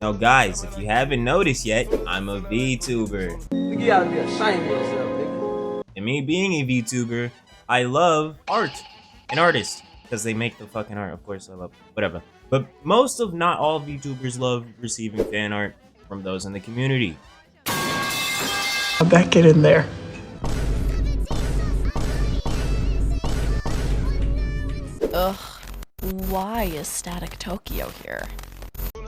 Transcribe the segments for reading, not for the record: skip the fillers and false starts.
Now guys, if you haven't noticed yet, I'm a VTuber. You gotta be ashamed of yourself, nigga. And me being a VTuber, I love art and artists. Because they make the fucking art, of course I love whatever. But most of not all VTubers love receiving fan art from those in the community. How'd that get in there? Ugh, why is StaticTokyo here?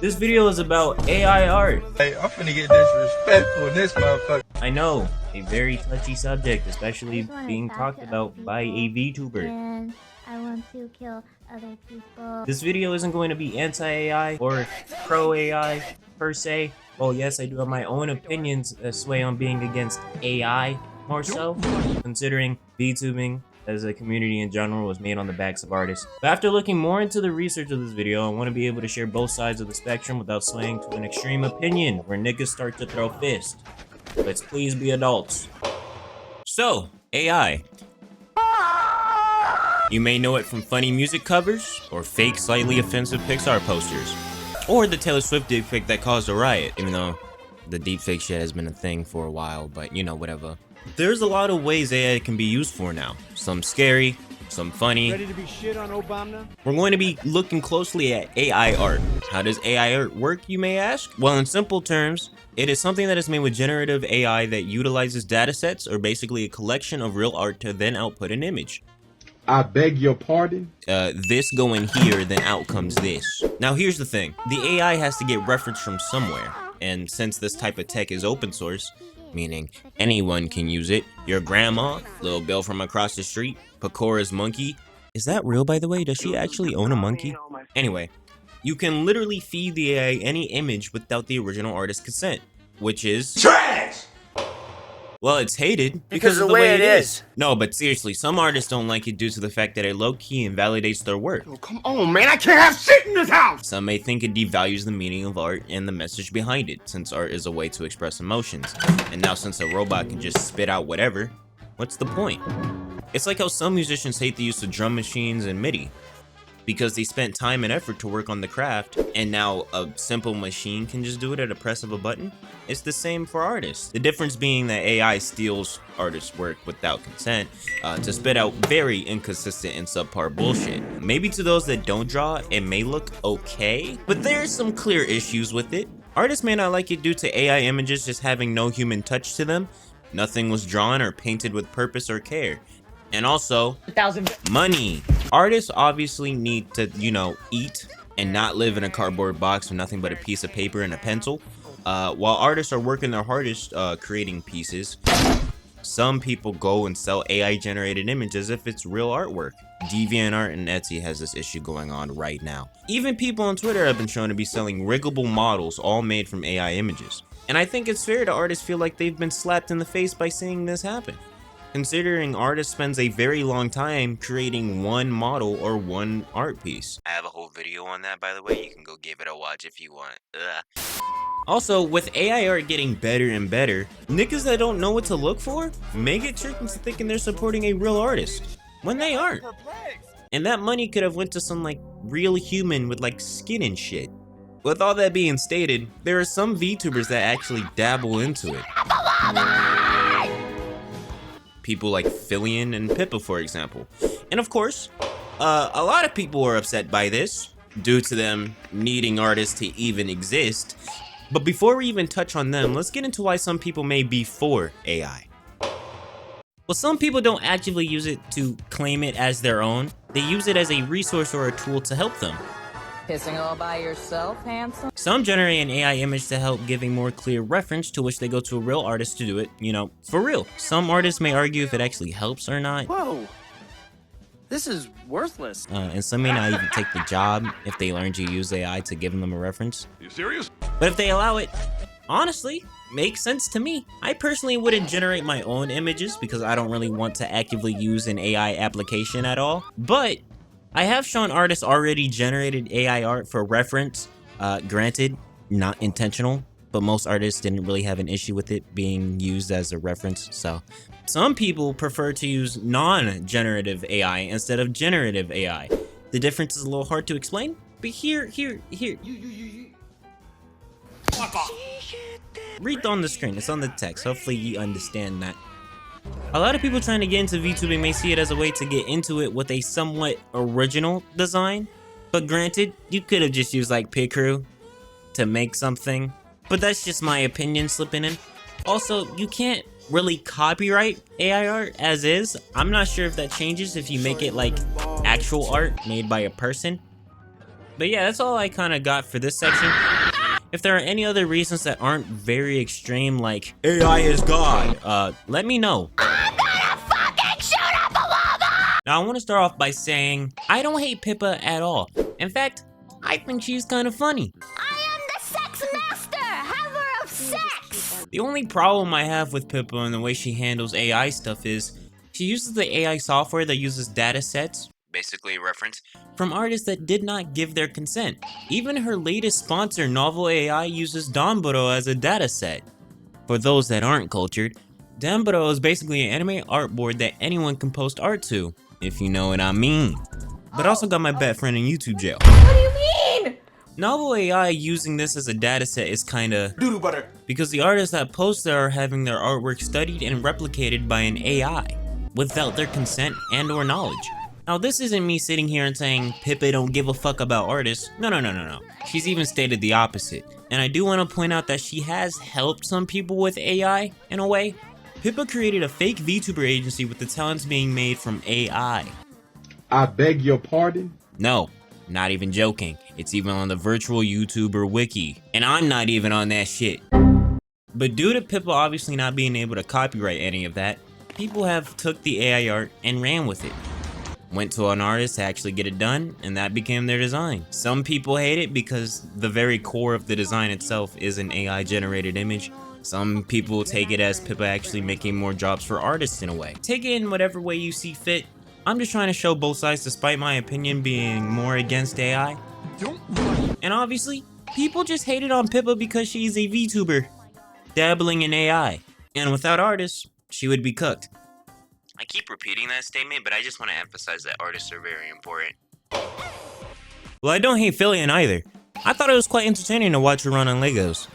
This video is about AI art. Hey, I'm finna get disrespectful in this motherfucker. I know, a very touchy subject, especially being talked about by a VTuber. And I want to kill other people. This video isn't going to be anti-AI or pro-AI per se. Well, yes, I do have my own opinions that sway on being against AI more so, considering VTubing as a community in general was made on the backs of artists. But after looking more into the research of this video, I want to be able to share both sides of the spectrum without swaying to an extreme opinion where niggas start to throw fists. Let's please be adults. So, AI. You may know it from funny music covers, or fake, slightly offensive Pixar posters, or the Taylor Swift deepfake that caused a riot, even though the deepfake shit has been a thing for a while, but you know, whatever. There's a lot of ways AI can be used for now. Some scary, some funny. Ready to be shit on Obama? We're going to be looking closely at AI art. How does AI art work, you may ask? Well, in simple terms, it is something that is made with generative AI that utilizes datasets, or basically a collection of real art, to then output an image. I beg your pardon? This going here, then out comes this. Now here's the thing, the AI has to get reference from somewhere, and since this type of tech is open source, meaning anyone can use it, your grandma, little Bill from across the street, Pecora's monkey. Is that real, by the way? Does she actually own a monkey? Anyway, you can literally feed the AI any image without the original artist's consent, which is Trash! well, it's hated because of the way it is. No, but seriously, some artists don't like it due to the fact that it low-key invalidates their work. Oh, come on, man, I can't have shit in this house! Some may think it devalues the meaning of art and the message behind it, since art is a way to express emotions. And now since a robot can just spit out whatever, what's the point? It's like how some musicians hate the use of drum machines and MIDI, because they spent time and effort to work on the craft, and now a simple machine can just do it at a press of a button. It's the same for artists. The difference being that AI steals artists' work without consent to spit out very inconsistent and subpar bullshit. Maybe to those that don't draw, it may look okay, but there's some clear issues with it. Artists may not like it due to AI images just having no human touch to them. Nothing was drawn or painted with purpose or care. And also, money. Artists obviously need to, you know, eat and not live in a cardboard box with nothing but a piece of paper and a pencil. While artists are working their hardest creating pieces, some people go and sell AI generated images as if it's real artwork. DeviantArt and Etsy has this issue going on right now. Even people on Twitter have been shown to be selling riggable models all made from AI images. And I think it's fair to artists feel like they've been slapped in the face by seeing this happen, considering artist spends a very long time creating one model or one art piece. I have a whole video on that, by the way. You can go give it a watch if you want. Ugh. Also, with AI art getting better and better, niggas that don't know what to look for may get tricked into thinking they're supporting a real artist when they aren't. And that money could have went to some like real human with like skin and shit. With all that being stated, there are some VTubers that actually dabble into it. People like Fillian and Pippa, for example. And of course, a lot of people are upset by this due to them needing artists to even exist. But before we even touch on them, let's get into why some people may be for AI. Well, some people don't actively use it to claim it as their own. They use it as a resource or a tool to help them. Pissing all by yourself, handsome? Some generate an AI image to help give a more clear reference, to which they go to a real artist to do it, you know, for real. Some artists may argue if it actually helps or not. Whoa. This is worthless. And some may not even take the job if they learn to use AI to give them a reference. You serious? But if they allow it, honestly, makes sense to me. I personally wouldn't generate my own images because I don't really want to actively use an AI application at all. But I have shown artists already generated AI art for reference. Granted, not intentional, but most artists didn't really have an issue with it being used as a reference. So some people prefer to use non-generative AI instead of generative AI. The difference is a little hard to explain, but here. Read on the screen, it's on the text, hopefully you understand that. A lot of people trying to get into VTubing may see it as a way to get into it with a somewhat original design, but granted, you could have just used like Picrew to make something, but that's just my opinion slipping in. Also, you can't really copyright AI art as is. I'm not sure if that changes if you make it like actual art made by a person. But yeah, that's all I kind of got for this section. If there are any other reasons that aren't very extreme, like AI is God, let me know. I'm gonna fucking shoot up a wall. Now I want to start off by saying I don't hate Pippa at all. In fact, I think she's kind of funny. I am the sex master, haver of sex. The only problem I have with Pippa and the way she handles AI stuff is she uses the AI software that uses data sets, basically a reference, from artists that did not give their consent. Even her latest sponsor, Novel AI, uses Danboro as a dataset. For those that aren't cultured, Danboro is basically an anime artboard that anyone can post art to, if you know what I mean. But also got my bad friend in YouTube jail. What do you mean? Novel AI using this as a dataset is kinda Doodle butter. because the artists that post there are having their artwork studied and replicated by an AI without their consent and or knowledge. Now this isn't me sitting here and saying Pippa don't give a fuck about artists. No. She's even stated the opposite. And I do want to point out that she has helped some people with AI in a way. Pippa created a fake VTuber agency with the talents being made from AI. I beg your pardon? No, not even joking. It's even on the virtual YouTuber wiki. And I'm not even on that shit. But due to Pippa obviously not being able to copyright any of that, people have took the AI art and ran with it. Went to an artist to actually get it done, and that became their design. Some people hate it because the very core of the design itself is an AI generated image. Some people take it as Pippa actually making more jobs for artists in a way. Take it in whatever way you see fit. I'm just trying to show both sides despite my opinion being more against AI. And obviously, people just hated on Pippa because she's a VTuber dabbling in AI. And without artists, she would be cooked. I keep repeating that statement, but I just want to emphasize that artists are very important. Well, I don't hate Fillian either. I thought it was quite entertaining to watch her run on Legos.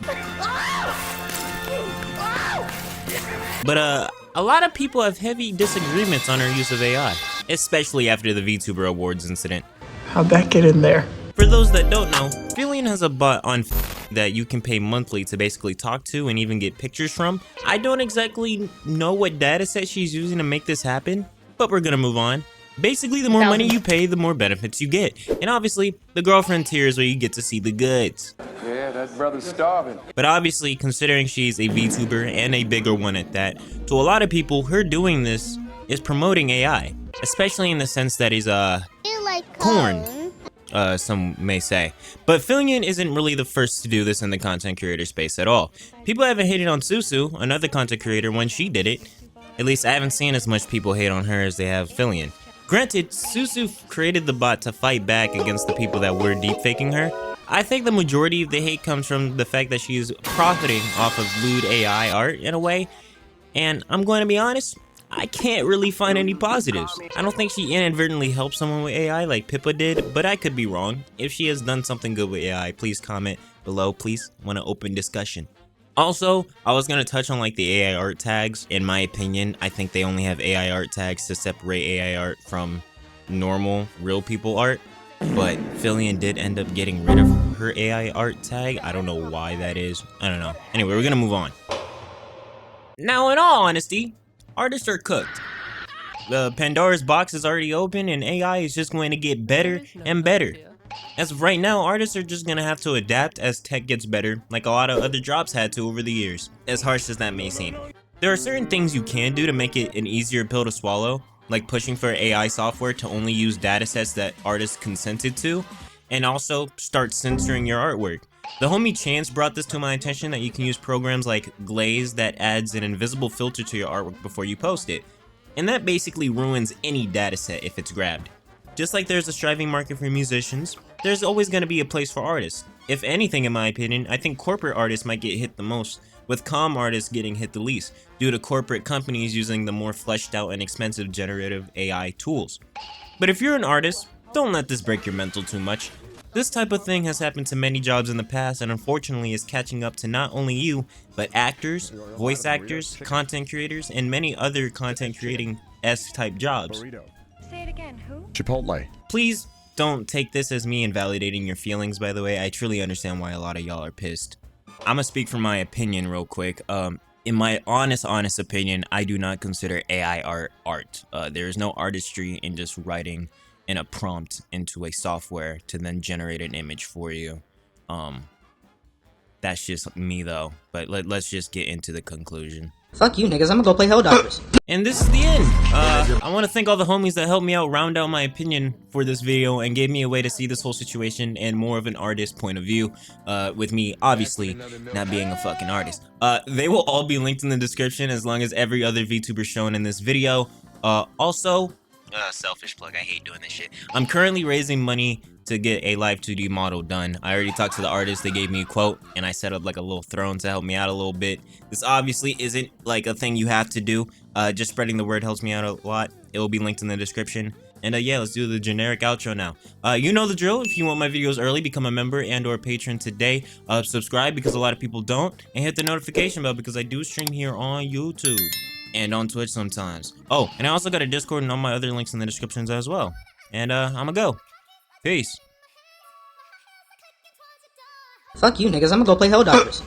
But a lot of people have heavy disagreements on her use of AI, especially after the VTuber Awards incident. How'd that get in there? For those that don't know, Fillian has a bot on that you can pay monthly to basically talk to and even get pictures from. I don't exactly know what dataset she's using to make this happen, but we're gonna move on. Basically, the more money you pay, the more benefits you get. And obviously, the girlfriend tier is where you get to see the goods. Yeah, that brother's starving. But obviously, considering she's a VTuber and a bigger one at that, to a lot of people, her doing this is promoting AI. Especially in the sense that he's corn. Some may say. But Fillian isn't really the first to do this in the content creator space at all. People haven't hated on Susu, another content creator, when she did it. At least I haven't seen as much people hate on her as they have Fillian. Granted, Susu created the bot to fight back against the people that were deepfaking her. I think the majority of the hate comes from the fact that she is profiting off of lewd AI art in a way. And I'm going to be honest, I can't really find any positives. I don't think she inadvertently helped someone with AI like Pippa did, but I could be wrong. If she has done something good with AI, please comment below, please. Want an open discussion. Also, I was going to touch on like the AI art tags. In my opinion, I think they only have AI art tags to separate AI art from normal, real people art. But Fillian did end up getting rid of her AI art tag. I don't know why that is. I don't know. Anyway, we're going to move on. Now, in all honesty, artists are cooked. The Pandora's box is already open and AI is just going to get better and better. As of right now, artists are just going to have to adapt as tech gets better, like a lot of other jobs had to over the years, as harsh as that may seem. There are certain things you can do to make it an easier pill to swallow, like pushing for AI software to only use datasets that artists consented to, and also start censoring your artwork. The homie Chance brought this to my attention that you can use programs like Glaze that adds an invisible filter to your artwork before you post it. And that basically ruins any dataset if it's grabbed. Just like there's a striving market for musicians, there's always going to be a place for artists. If anything, in my opinion, I think corporate artists might get hit the most, with comm artists getting hit the least, due to corporate companies using the more fleshed out and expensive generative AI tools. But if you're an artist, don't let this break your mental too much. This type of thing has happened to many jobs in the past and unfortunately is catching up to not only you, but actors, voice actors, content creators, and many other content creating-esque type jobs. Say it again, who? Chipotle. Please don't take this as me invalidating your feelings, by the way. I truly understand why a lot of y'all are pissed. I'm gonna speak from my opinion real quick. In my honest opinion, I do not consider AI art. There is no artistry in just writing in a prompt into a software to then generate an image for you. That's just me though, but let's just get into the conclusion. Fuck you niggas, I'm gonna go play Helldivers. And this is the end. I want to thank all the homies that helped me out round out my opinion for this video and gave me a way to see this whole situation and more of an artist point of view, with me obviously not being a fucking artist. They will all be linked in the description as long as every other VTuber shown in this video. Also, selfish plug, I hate doing this shit. I'm currently raising money to get a live 2D model done. I already talked to the artist, they gave me a quote, and I set up like a little throne to help me out a little bit. This obviously isn't like a thing you have to do, just spreading the word helps me out a lot. It will be linked in the description. And yeah, let's do the generic outro now. You know the drill. If you want my videos early, become a member and or patron today. Subscribe because a lot of people don't, and hit the notification bell because I do stream here on YouTube and on Twitch sometimes. Oh, and I also got a Discord and all my other links in the descriptions as well. And I'ma go. Peace. Fuck you niggas, I'm gonna go play Helldivers.